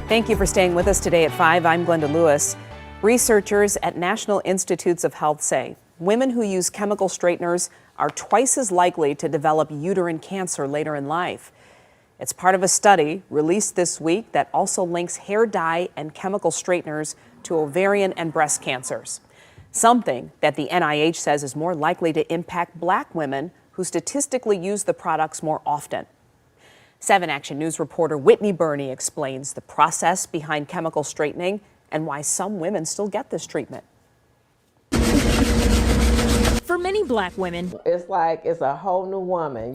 Thank you for staying with us today at 5. I'm Glenda Lewis. Researchers at National Institutes of Health say women who use chemical straighteners are twice as likely to develop uterine cancer later in life. It's part of a study released this week that also links hair dye and chemical straighteners to ovarian and breast cancers, something that the NIH says is more likely to impact Black women who statistically use the products more often. 7 Action News reporter Whitney Burney explains the process behind chemical straightening and why some women still get this treatment. For many Black women, it's like it's a whole new woman.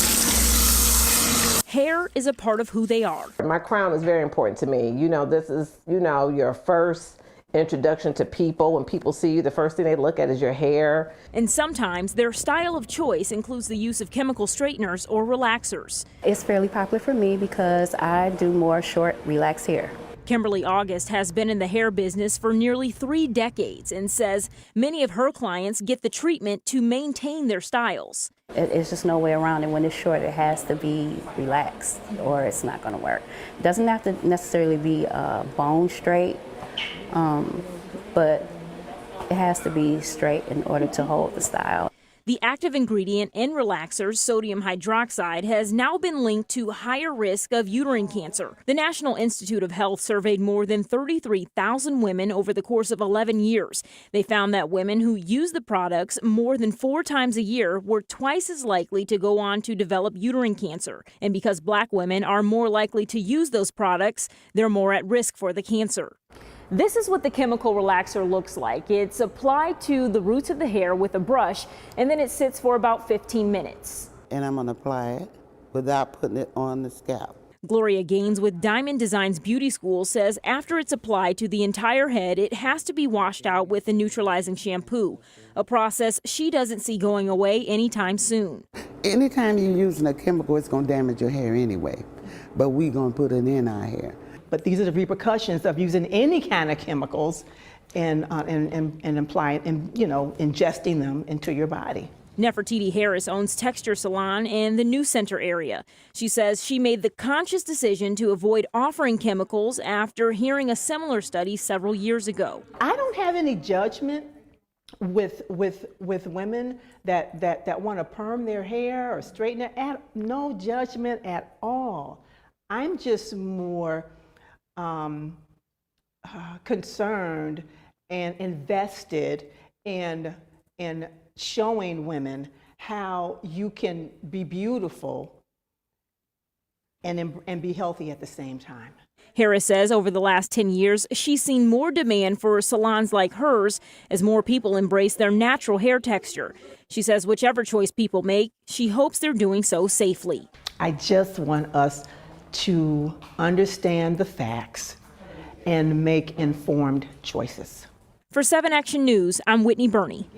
Hair is a part of who they are. My crown is very important to me. You know, this is, your first introduction to people. When people see you, the first thing they look at is your hair. And sometimes their style of choice includes the use of chemical straighteners or relaxers. It's fairly popular for me because I do more short, relaxed hair. Kimberly August has been in the hair business for nearly 3 decades and says many of her clients get the treatment to maintain their styles. It's just no way around it. When it's short, it has to be relaxed or it's not going to work. It doesn't have to necessarily be bone straight, but it has to be straight in order to hold the style. The active ingredient in relaxers, sodium hydroxide, has now been linked to higher risk of uterine cancer. The National Institute of Health surveyed more than 33,000 women over the course of 11 years. They found that women who use the products more than 4 times a year were twice as likely to go on to develop uterine cancer. And because Black women are more likely to use those products, they're more at risk for the cancer. This is what the chemical relaxer looks like. It's applied to the roots of the hair with a brush, and then it sits for about 15 minutes. And I'm going to apply it without putting it on the scalp. Gloria Gaines with Diamond Designs Beauty School says after it's applied to the entire head, it has to be washed out with a neutralizing shampoo, a process she doesn't see going away anytime soon. Anytime you're using a chemical, it's going to damage your hair anyway, but we're going to put it in our hair. But these are the repercussions of using any kind of chemicals and applying and ingesting them into your body. Nefertiti Harris owns Texture Salon in the New Center area. She says she made the conscious decision to avoid offering chemicals after hearing a similar study several years ago. I don't have any judgment with women that want to perm their hair or straighten it. No judgment at all. I'm just more concerned and invested in showing women how you can be beautiful and be healthy at the same time. Harris says over the last 10 years, she's seen more demand for salons like hers as more people embrace their natural hair texture. She says whichever choice people make, she hopes they're doing so safely. I just want us to understand the facts and make informed choices. For 7 Action News, I'm Whitney Burney.